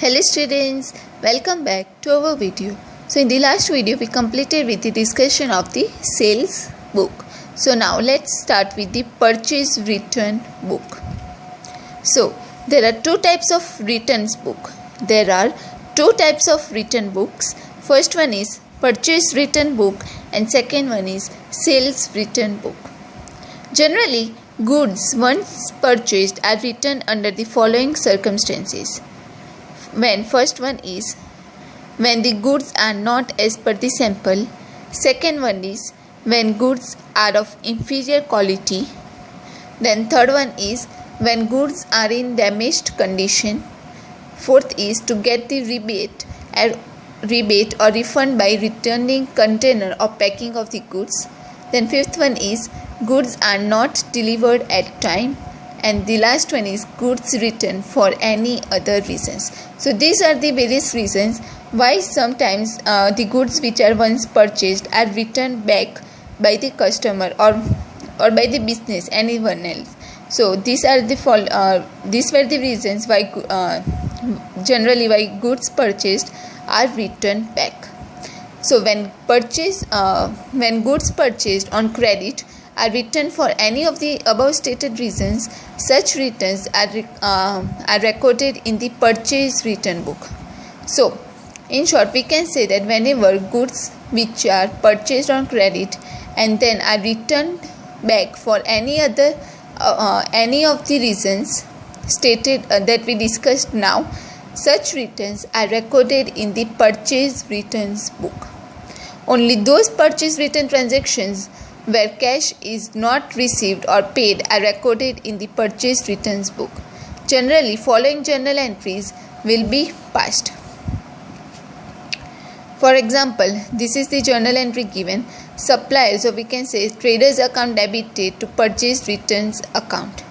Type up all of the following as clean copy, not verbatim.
Hello students, welcome back to our video. So in the last video we completed with the discussion of the sales book. So now let's start with the purchase return book. So there are two types of returns book. There are two types of return books. First one is purchase return book and second one is sales return book. Generally, goods once purchased are returned under the following circumstances. First one is when the goods are not as per the sample. Second one is when goods are of inferior quality. Then third one is when goods are in damaged condition. Fourth is to get the rebate or refund by returning container or packing of the goods. Then fifth one is goods are not delivered at time. And the last one is goods returned for any other reasons. So these are the various reasons why sometimes the goods which are once purchased are returned back by the customer or by the business, anyone else. So these are these were the reasons why generally why goods purchased are returned back. So when goods purchased on credit are returned for any of the above stated reasons, such returns are recorded in the purchase return book. So, in short, we can say that whenever goods which are purchased on credit and then are returned back for any of the reasons stated that we discussed now, such returns are recorded in the purchase returns book. Only those purchase return transactions where cash is not received or paid are recorded in the purchase returns book. Generally, following journal entries will be passed. For example, this is the journal entry given: supplier, so we can say traders account debited to purchase returns account.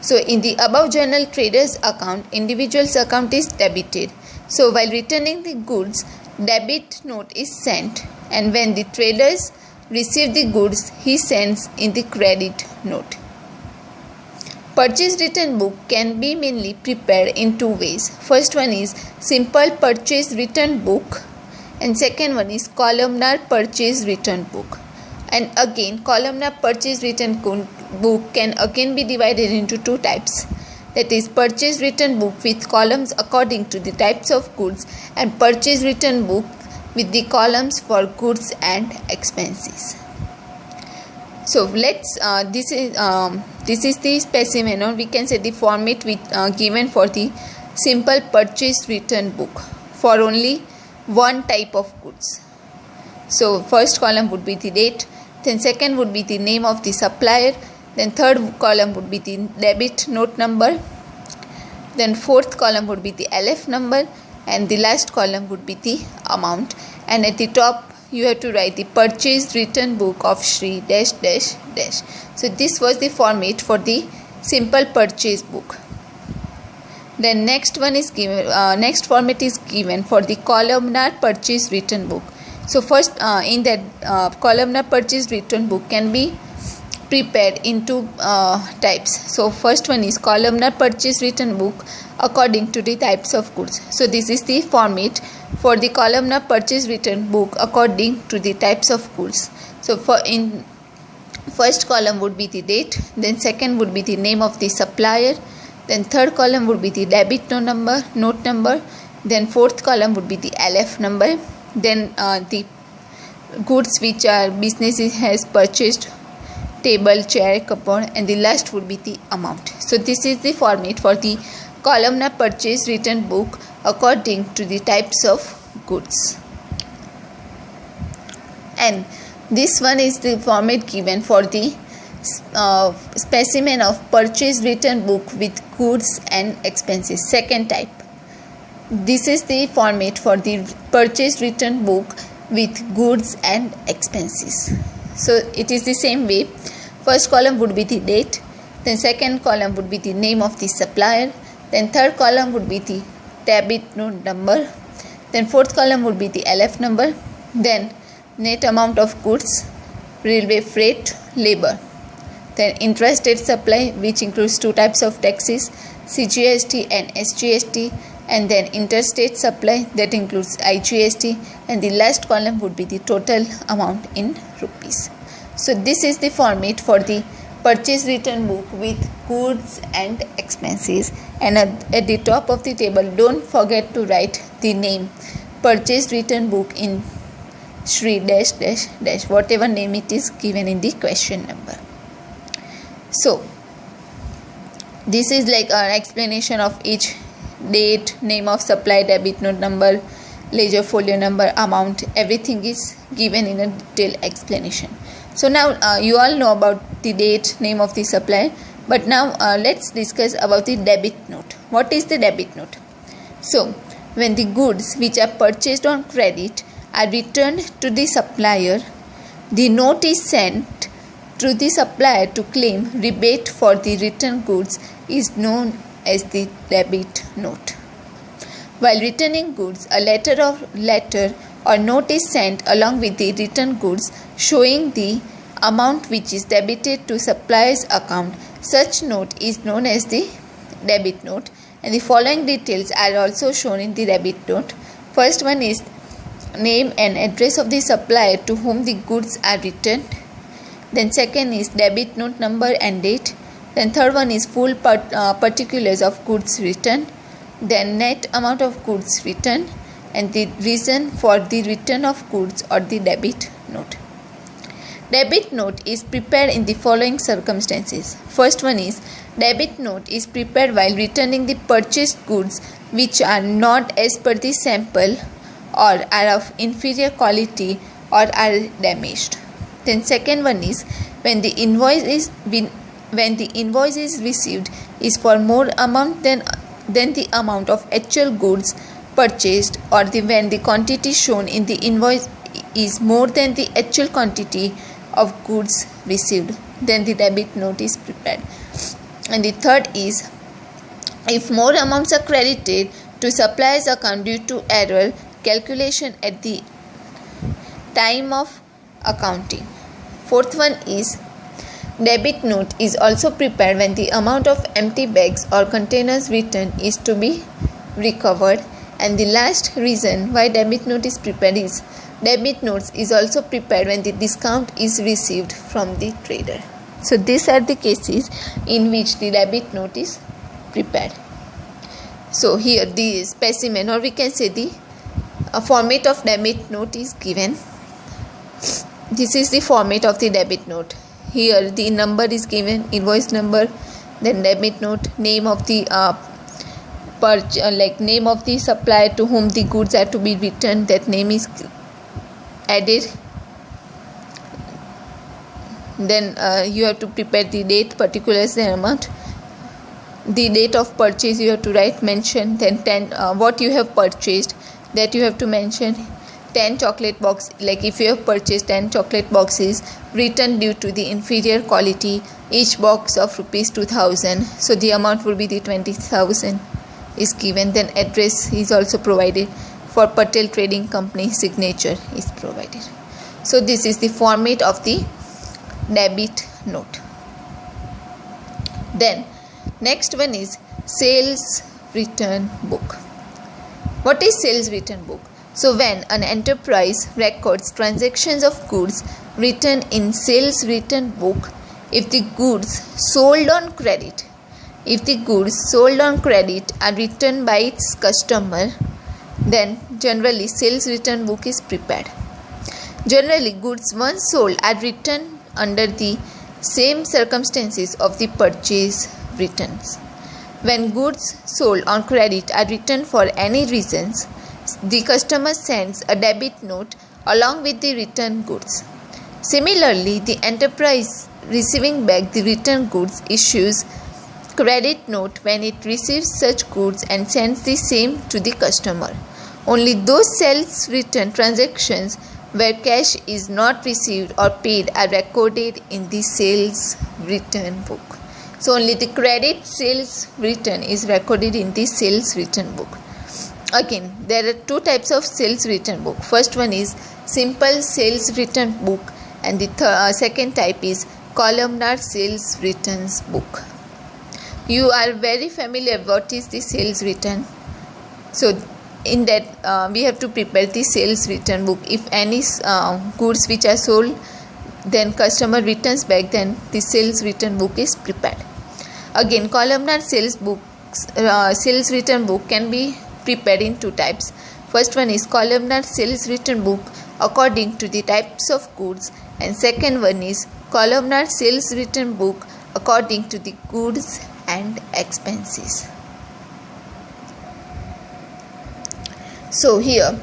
So in the above journal traders account, individual's account is debited. So while returning the goods, debit note is sent, and when the traders receive the goods, he sends in the credit note. Purchase return book can be mainly prepared in two ways. First one is simple purchase return book and second one is columnar purchase return book. And again, columnar purchase return book can again be divided into two types. That is purchase return book with columns according to the types of goods and purchase return book with the columns for goods and expenses. So let's this is the specimen, or we can say the format given for the simple purchase return book for only one type of goods. So first column would be the date, then second would be the name of the supplier, then third column would be the debit note number, then fourth column would be the LF number, and the last column would be the amount, and at the top you have to write the purchase return book of Shri dash dash dash. So this was the format for the simple purchase book. Then next format is given for the columnar purchase return book. So first in that columnar purchase return book can be prepared into types. So first one is columnar purchase return book according to the types of goods. So this is the format for the columnar purchase return book according to the types of goods. So in first column would be the date, then second would be the name of the supplier, then third column would be the debit note number, then fourth column would be the LF number, then the goods which our business has purchased, table, chair, cupboard, and the last would be the amount. So this is the format for the columnar purchase return book according to the types of goods. And this one is the format given for the specimen of purchase return book with goods and expenses, second type. This is the format for the purchase return book with goods and expenses. So it is the same way. First column would be the date, then second column would be the name of the supplier, then third column would be the debit note number, then fourth column would be the LF number, then net amount of goods, railway freight, labor, then intrastate supply, which includes two types of taxes, CGST and SGST, and then interstate supply, that includes IGST, and the last column would be the total amount in rupees. So this is the format for the purchase return book with goods and expenses, and at the top of the table don't forget to write the name purchase return book in Shri dash dash dash, whatever name it is given in the question number. So this is like an explanation of each date, name of supply, debit note number, ledger folio number, amount, everything is given in a detailed explanation. So now you all know about the date, name of the supplier, but now let's discuss about the debit note. What is the debit note? So when the goods which are purchased on credit are returned to the supplier, the note is sent to the supplier to claim rebate for the returned goods is known as the debit note. While returning goods, a letter or note is sent along with the returned goods showing the amount which is debited to supplier's account. Such note is known as the debit note, and the following details are also shown in the debit note. First one is name and address of the supplier to whom the goods are returned. Then second is debit note number and date. Then third one is full particulars of goods returned. Then net amount of goods returned and the reason for the return of goods or the debit note. Debit note is prepared in the following circumstances. First one is debit note is prepared while returning the purchased goods which are not as per the sample or are of inferior quality or are damaged. Then second one is when the invoice is received is for more amount than the amount of actual goods purchased, or when the quantity shown in the invoice is more than the actual quantity of goods received, then the debit note is prepared. And the third is if more amounts are credited to supplier's account due to error calculation at the time of accounting. Fourth one is debit note is also prepared when the amount of empty bags or containers returned is to be recovered. And the last reason why debit note is prepared is debit notes is also prepared when the discount is received from the trader. So these are the cases in which the debit note is prepared. So here the specimen, or we can say the format of debit note is given. This is the format of the debit note. Here the number is given, invoice number, then debit note, name of the name of the supplier to whom the goods are to be returned, that name is added. Then you have to prepare the date, particulars, the amount, the date of purchase you have to write, mention, then what you have purchased, that you have to mention. 10 chocolate box, like if you have purchased 10 chocolate boxes returned due to the inferior quality, each box of rupees 2000, so the amount will be the 20,000 is given. Then address is also provided. For Patel Trading Company, signature is provided. So this is the format of the debit note. Then next one is sales return book. What is sales return book? So when an enterprise records transactions of goods written in sales return book, if the goods sold on credit are returned by its customer, then generally sales return book is prepared. Generally goods once sold are returned under the same circumstances of the purchase returns. When goods sold on credit are returned for any reasons, the customer sends a debit note along with the returned goods. Similarly, the enterprise receiving back the returned goods issues credit note when it receives such goods and sends the same to the customer. Only those sales return transactions where cash is not received or paid are recorded in the sales return book. So only the credit sales return is recorded in the sales return book. Again, there are two types of sales return book. First one is simple sales return book, and the second type is columnar sales returns book. You are very familiar what is the sales return. So in that we have to prepare the sales return book. If any goods which are sold, then customer returns back, then the sales return book is prepared. Again, columnar sales return book can be prepared in two types. First one is columnar sales return book according to the types of goods, and second one is columnar sales return book according to the goods and expenses. So here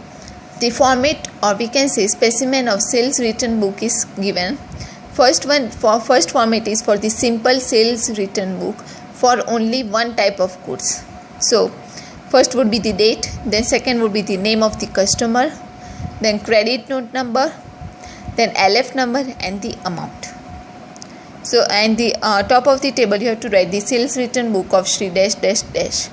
the format, or we can say specimen of sales return book is given. First format is for the simple sales return book for only one type of goods. So first would be the date, then second would be the name of the customer, then credit note number, then LF number and the amount. So and the top of the table you have to write the sales return book of Shri dash dash dash.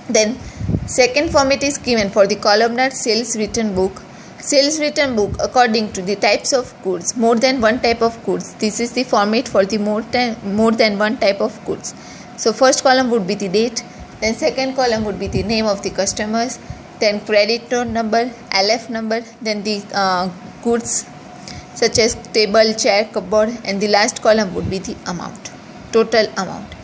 Then second format is given for the columnar sales return book. Sales return book according to the types of goods, more than one type of goods. This is the format for the more than one type of goods. So first column would be the date, then second column would be the name of the customers, then credit note number, LF number, then the goods such as table, chair, cupboard, and the last column would be the amount, total amount.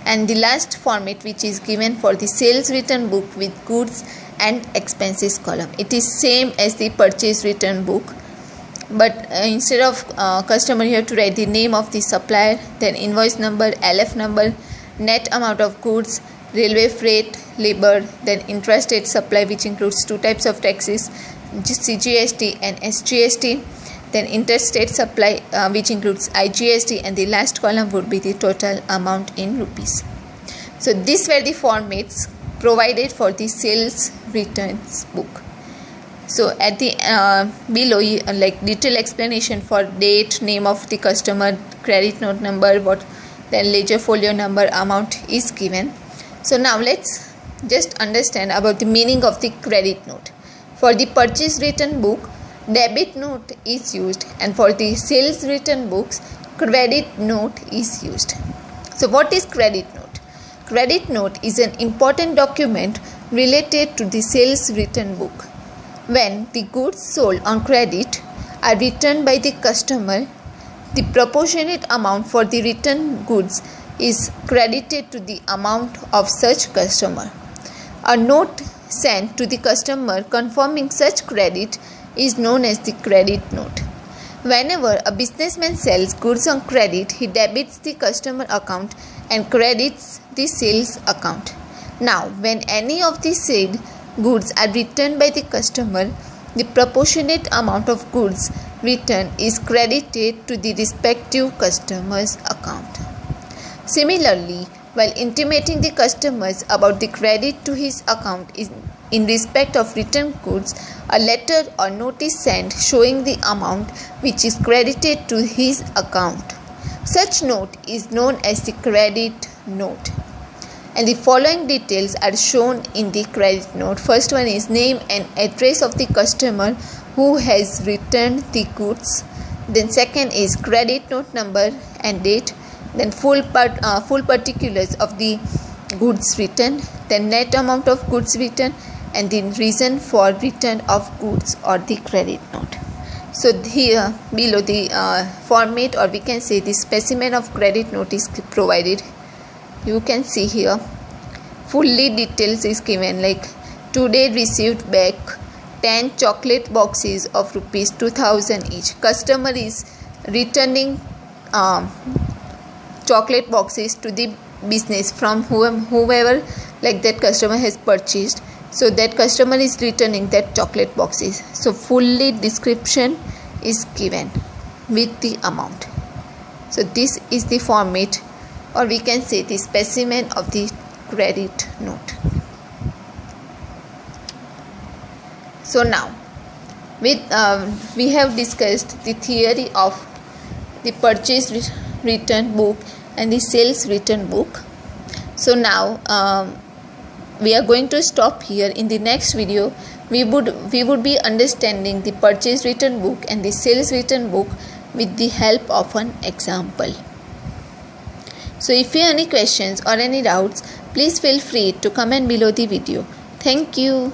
And the last format which is given for the sales return book with goods and expenses column. It is same as the purchase return book, but instead of customer you have to write the name of the supplier, then invoice number, LF number, net amount of goods, railway freight, labor, then intrastate supply which includes two types of taxes, CGST and SGST, then interstate supply which includes IGST, and the last column would be the total amount in rupees. So these were the formats provided for the sales returns book. So at the below like detailed explanation for date, name of the customer, credit note number, then ledger folio number, amount is given. So now let's just understand about the meaning of the credit note. For the purchase return book, debit note is used, and for the sales return books, credit note is used. So what is credit note? Credit note is an important document related to the sales return book. When the goods sold on credit are returned by the customer, the proportionate amount for the returned goods is credited to the amount of such customer. A note sent to the customer confirming such credit is known as the credit note. Whenever a businessman sells goods on credit, he debits the customer account and credits the sales account. Now, when any of the said goods are returned by the customer, the proportionate amount of goods returned is credited to the respective customer's account. Similarly, while intimating the customers about the credit to his account in respect of returned goods, a letter or note is sent showing the amount which is credited to his account. Such note is known as the credit note. And the following details are shown in the credit note. First one is name and address of the customer who has returned the goods. Then second is credit note number and date. Then full particulars of the goods returned. Then net amount of goods returned, and the reason for return of goods or the credit note. So here below the format, or we can say the specimen of credit note is provided. You can see here fully details is given, like today received back 10 chocolate boxes of rupees 2000 each. Customer is returning chocolate boxes to the business from whoever like that customer has purchased. So that customer is returning that chocolate boxes. So fully description is given with the amount. So this is the format, or we can say the specimen of the credit note. So now we have discussed the theory of the purchase return book and the sales return book. So now we are going to stop here. In the next video we would be understanding the purchase return book and the sales return book with the help of an example. So if you have any questions or any doubts, please feel free to comment below the video. Thank you.